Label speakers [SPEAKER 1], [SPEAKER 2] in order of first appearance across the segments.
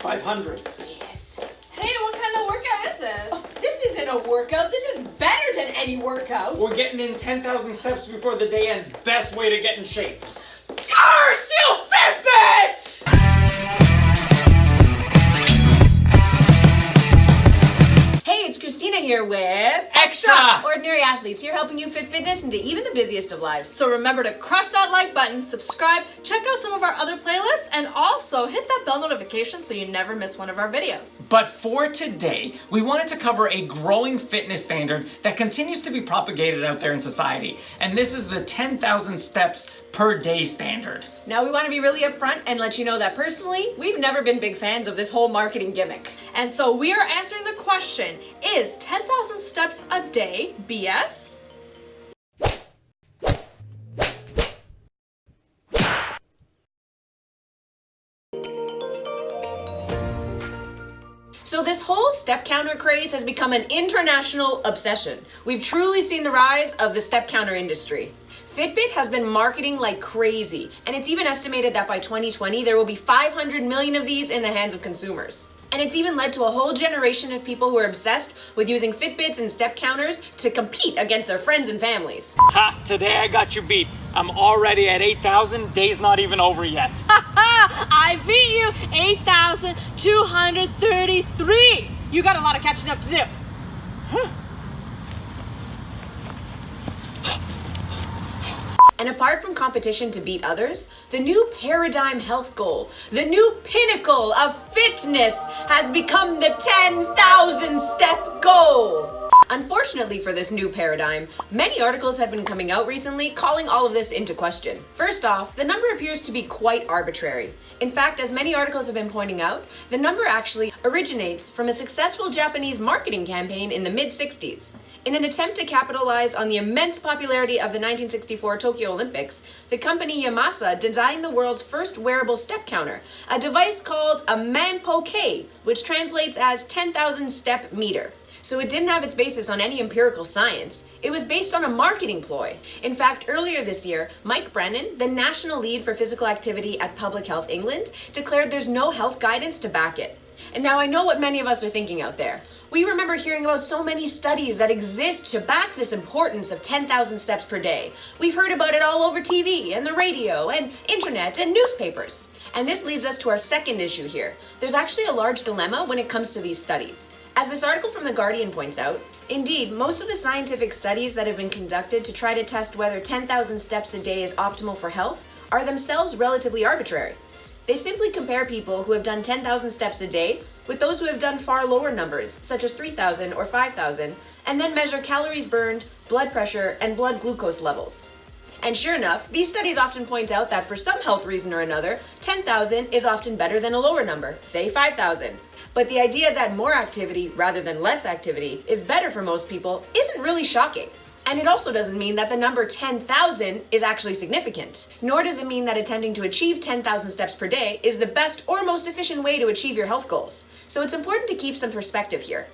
[SPEAKER 1] 500.
[SPEAKER 2] Yes. Hey, what kind of workout is this? This isn't a workout. This is better than any workout.
[SPEAKER 1] We're getting in 10,000 steps before the day ends. Best way to get in shape.
[SPEAKER 2] Curse you, Fitbit! Hey, it's Christina here with
[SPEAKER 1] Extraordinary
[SPEAKER 2] Athletes, here helping you fit fitness into even the busiest of lives. So remember to crush that like button, subscribe, check out some of our other playlists, and also hit that bell notification so you never miss one of our videos.
[SPEAKER 1] But for today, we wanted to cover a growing fitness standard that continues to be propagated out there in society. And this is the 10,000 steps per day standard.
[SPEAKER 2] Now we want to be really upfront and let you know that personally, we've never been big fans of this whole marketing gimmick. And so we are answering the question, is 10,000 steps a day BS? So this whole step counter craze has become an international obsession. We've truly seen the rise of the step counter industry. Fitbit has been marketing like crazy, and it's even estimated that by 2020, there will be 500 million of these in the hands of consumers. And it's even led to a whole generation of people who are obsessed with using Fitbits and step counters to compete against their friends and families.
[SPEAKER 1] Ha! Today I got you beat. I'm already at 8,000. Day's not even over yet.
[SPEAKER 3] I beat you 8,233. You got a lot of catching up to do.
[SPEAKER 2] And apart from competition to beat others, the new paradigm health goal, the new pinnacle of fitness, has become the 10,000 step goal. Unfortunately for this new paradigm, many articles have been coming out recently calling all of this into question. First off, the number appears to be quite arbitrary. In fact, as many articles have been pointing out, the number actually originates from a successful Japanese marketing campaign in the mid-60s. In an attempt to capitalize on the immense popularity of the 1964 Tokyo Olympics, the company Yamasa designed the world's first wearable step counter, a device called a manpoke, which translates as 10,000 step meter. So it didn't have its basis on any empirical science. It was based on a marketing ploy. In fact, earlier this year, Mike Brennan, the national lead for physical activity at Public Health England, declared there's no health guidance to back it. And now I know what many of us are thinking out there. We remember hearing about so many studies that exist to back this importance of 10,000 steps per day. We've heard about it all over TV and the radio and internet and newspapers. And this leads us to our second issue here. There's actually a large dilemma when it comes to these studies. As this article from The Guardian points out, indeed, most of the scientific studies that have been conducted to try to test whether 10,000 steps a day is optimal for health are themselves relatively arbitrary. They simply compare people who have done 10,000 steps a day with those who have done far lower numbers, such as 3,000 or 5,000, and then measure calories burned, blood pressure, and blood glucose levels. And sure enough, these studies often point out that for some health reason or another, 10,000 is often better than a lower number, say 5,000. But the idea that more activity rather than less activity is better for most people isn't really shocking. And it also doesn't mean that the number 10,000 is actually significant. Nor does it mean that attempting to achieve 10,000 steps per day is the best or most efficient way to achieve your health goals. So it's important to keep some perspective here.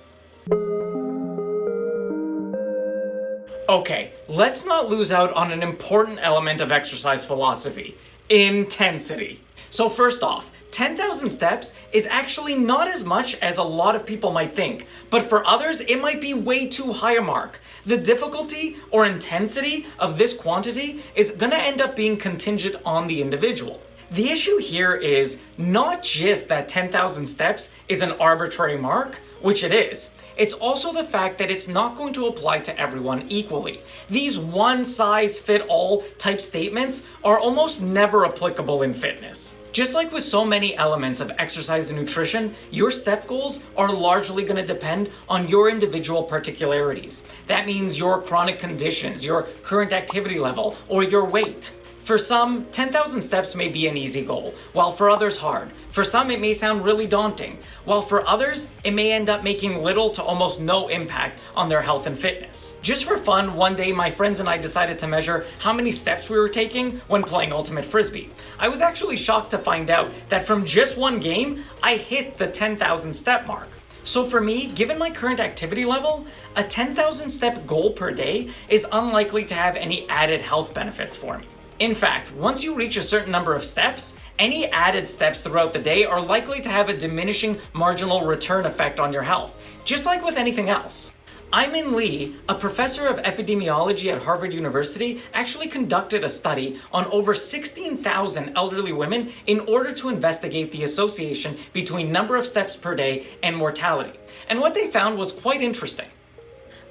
[SPEAKER 1] Okay, let's not lose out on an important element of exercise philosophy: intensity. So first off, 10,000 steps is actually not as much as a lot of people might think, but for others, it might be way too high a mark. The difficulty or intensity of this quantity is gonna end up being contingent on the individual. The issue here is not just that 10,000 steps is an arbitrary mark, which it is. It's also the fact that it's not going to apply to everyone equally. These one-size-fit-all type statements are almost never applicable in fitness. Just like with so many elements of exercise and nutrition, your step goals are largely going to depend on your individual particularities. That means your chronic conditions, your current activity level, or your weight. For some, 10,000 steps may be an easy goal, while for others hard. For some, it may sound really daunting, while for others, it may end up making little to almost no impact on their health and fitness. Just for fun, one day my friends and I decided to measure how many steps we were taking when playing Ultimate Frisbee. I was actually shocked to find out that from just one game, I hit the 10,000 step mark. So for me, given my current activity level, a 10,000 step goal per day is unlikely to have any added health benefits for me. In fact, once you reach a certain number of steps, Any added steps throughout the day are likely to have a diminishing marginal return effect on your health, just like with anything else. Imin Lee, a professor of epidemiology at Harvard University, actually conducted a study on over 16,000 elderly women in order to investigate the association between number of steps per day and mortality. And what they found was quite interesting.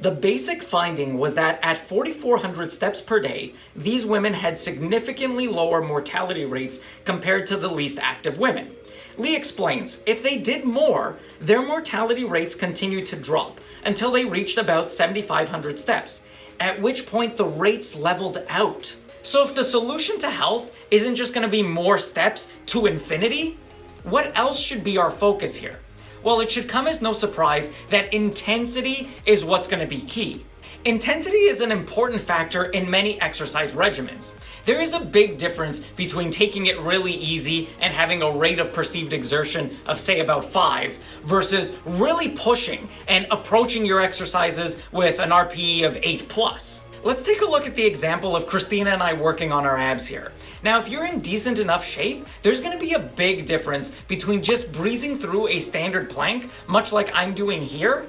[SPEAKER 1] The basic finding was that at 4,400 steps per day, these women had significantly lower mortality rates compared to the least active women. Lee explains, if they did more, their mortality rates continued to drop until they reached about 7,500 steps, at which point the rates leveled out. So if the solution to health isn't just going to be more steps to infinity, what else should be our focus here? Well, it should come as no surprise that intensity is what's going to be key. Intensity is an important factor in many exercise regimens. There is a big difference between taking it really easy and having a rate of perceived exertion of say about 5 versus really pushing and approaching your exercises with an RPE of 8+. Let's take a look at the example of Christina and I working on our abs here. Now, if you're in decent enough shape, there's going to be a big difference between just breezing through a standard plank, much like I'm doing here,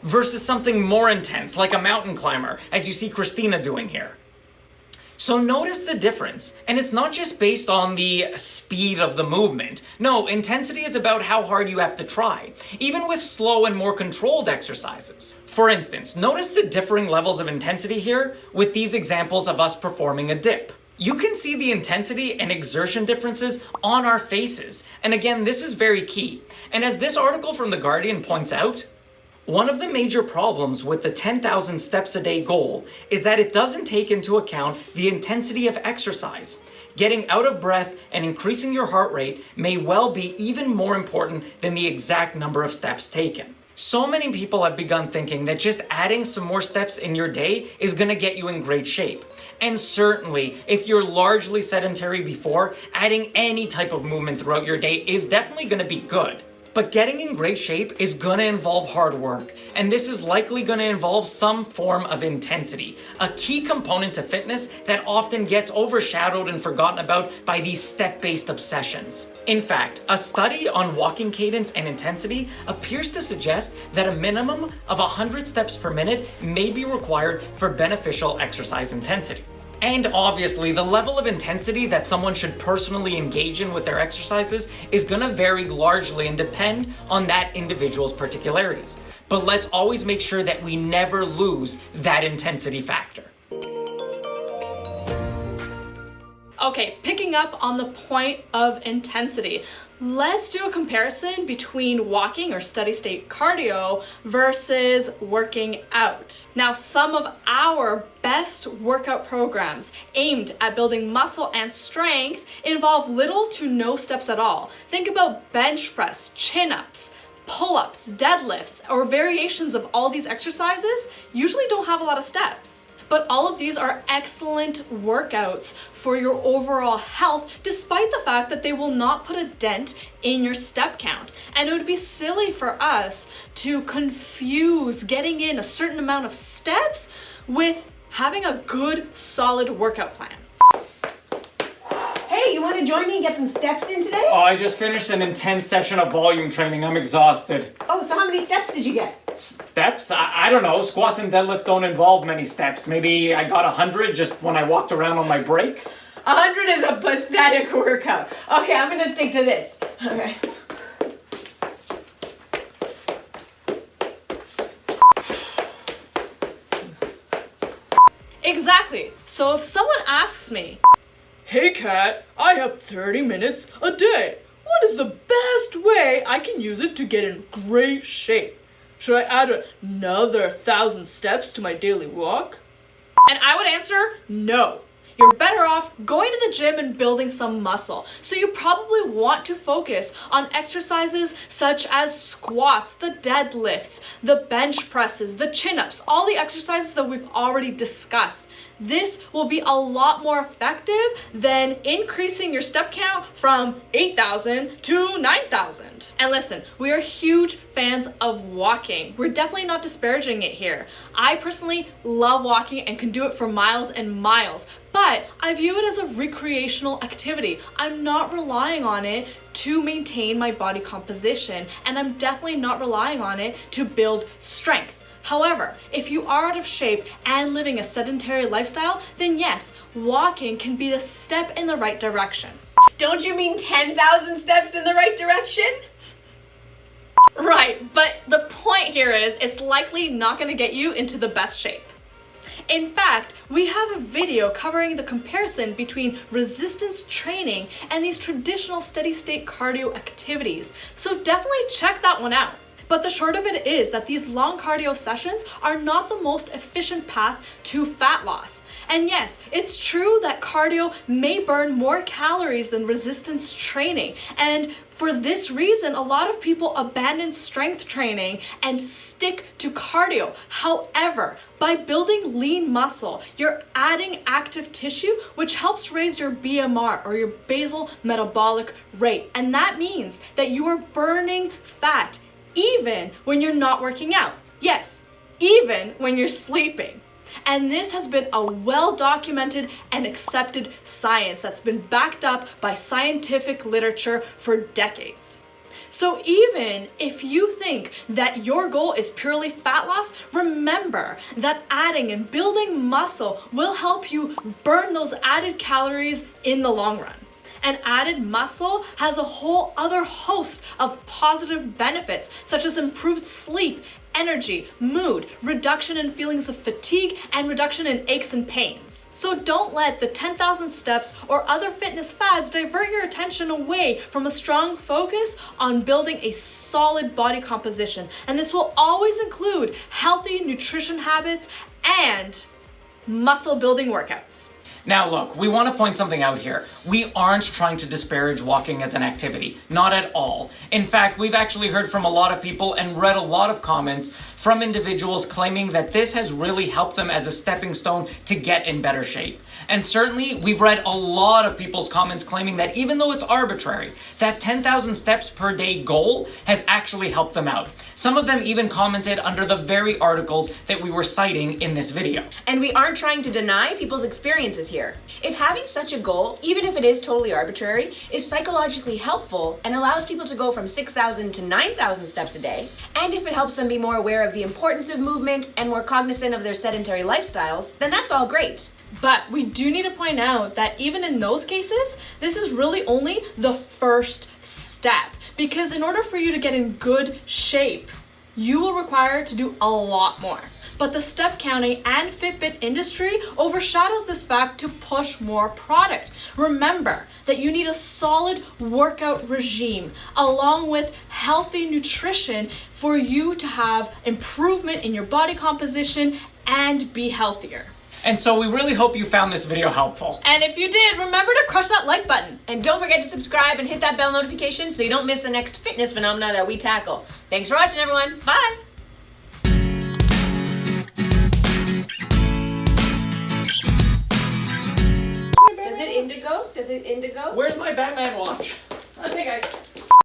[SPEAKER 1] versus something more intense, like a mountain climber, as you see Christina doing here. So notice the difference, and it's not just based on the speed of the movement. No, intensity is about how hard you have to try, even with slow and more controlled exercises. For instance, notice the differing levels of intensity here with these examples of us performing a dip. You can see the intensity and exertion differences on our faces, and again, this is very key. And as this article from The Guardian points out, one of the major problems with the 10,000 steps a day goal is that it doesn't take into account the intensity of exercise. Getting out of breath and increasing your heart rate may well be even more important than the exact number of steps taken. So many people have begun thinking that just adding some more steps in your day is going to get you in great shape. And certainly, if you're largely sedentary before, adding any type of movement throughout your day is definitely going to be good. But getting in great shape is going to involve hard work, and this is likely going to involve some form of intensity, a key component to fitness that often gets overshadowed and forgotten about by these step-based obsessions. In fact, a study on walking cadence and intensity appears to suggest that a minimum of 100 steps per minute may be required for beneficial exercise intensity. And obviously, the level of intensity that someone should personally engage in with their exercises is going to vary largely and depend on that individual's particularities. But let's always make sure that we never lose that intensity factor.
[SPEAKER 3] Okay, picking up on the point of intensity, let's do a comparison between walking or steady state cardio versus working out. Now, some of our best workout programs aimed at building muscle and strength involve little to no steps at all. Think about bench press, chin-ups, pull-ups, deadlifts, or variations of all these exercises usually don't have a lot of steps. But all of these are excellent workouts for your overall health, despite the fact that they will not put a dent in your step count. And it would be silly for us to confuse getting in a certain amount of steps with having a good, solid workout plan.
[SPEAKER 2] Hey, you want to join me and get some steps in today?
[SPEAKER 1] Oh, I just finished an intense session of volume training. I'm exhausted.
[SPEAKER 2] Oh, so how many steps did you get?
[SPEAKER 1] Steps? I don't know. Squats and deadlift don't involve many steps. Maybe I got 100 just when I walked around on my break.
[SPEAKER 2] 100 is a pathetic workout. Okay, I'm gonna stick to this. All right.
[SPEAKER 3] Exactly. So if someone asks me, "Hey Kat, I have 30 minutes a day. What is the best way I can use it to get in great shape? Should I add another 1,000 steps to my daily walk?" And I would answer, no. You're better off going to the gym and building some muscle. So you probably want to focus on exercises such as squats, the deadlifts, the bench presses, the chin-ups, all the exercises that we've already discussed. this will be a lot more effective than increasing your step count from 8,000 to 9,000. And listen, we are huge fans of walking. We're definitely not disparaging it here. I personally love walking and can do it for miles and miles, but I view it as a recreational activity. I'm not relying on it to maintain my body composition, and I'm definitely not relying on it to build strength. However, if you are out of shape and living a sedentary lifestyle, then yes, walking can be the step in the right direction.
[SPEAKER 2] Don't you mean 10,000 steps in the right direction?
[SPEAKER 3] Right, but the point here is it's likely not going to get you into the best shape. In fact, we have a video covering the comparison between resistance training and these traditional steady state cardio activities, so definitely check that one out. But the short of it is that these long cardio sessions are not the most efficient path to fat loss. And yes, it's true that cardio may burn more calories than resistance training. And for this reason, a lot of people abandon strength training and stick to cardio. However, by building lean muscle, you're adding active tissue, which helps raise your BMR or your basal metabolic rate. And that means that you are burning fat even when you're not working out. Yes, even when you're sleeping. And this has been a well-documented and accepted science that's been backed up by scientific literature for decades. So even if you think that your goal is purely fat loss, remember that adding and building muscle will help you burn those added calories in the long run. And added muscle has a whole other host of positive benefits, such as improved sleep, energy, mood, reduction in feelings of fatigue, and reduction in aches and pains. So don't let the 10,000 steps or other fitness fads divert your attention away from a strong focus on building a solid body composition. And this will always include healthy nutrition habits and muscle building workouts.
[SPEAKER 1] Now look, we want to point something out here. We aren't trying to disparage walking as an activity. Not at all. In fact, we've actually heard from a lot of people and read a lot of comments from individuals claiming that this has really helped them as a stepping stone to get in better shape. And certainly, we've read a lot of people's comments claiming that even though it's arbitrary, that 10,000 steps per day goal has actually helped them out. Some of them even commented under the very articles that we were citing in this video.
[SPEAKER 2] And we aren't trying to deny people's experiences here. If having such a goal, even if it is totally arbitrary, is psychologically helpful and allows people to go from 6,000 to 9,000 steps a day, and if it helps them be more aware of the importance of movement and more cognizant of their sedentary lifestyles, then that's all great.
[SPEAKER 3] But we do need to point out that even in those cases, this is really only the first step. Because in order for you to get in good shape, you will require to do a lot more. But the step counting and Fitbit industry overshadows this fact to push more product. Remember that you need a solid workout regime along with healthy nutrition for you to have improvement in your body composition and be healthier.
[SPEAKER 1] And so we really hope you found this video helpful.
[SPEAKER 3] And if you did, remember to crush that like button.
[SPEAKER 2] And don't forget to subscribe and hit that bell notification so you don't miss the next fitness phenomena that we tackle. Thanks for watching, everyone. Bye! Does it indigo?
[SPEAKER 1] Where's my Batman watch?
[SPEAKER 3] Okay, guys.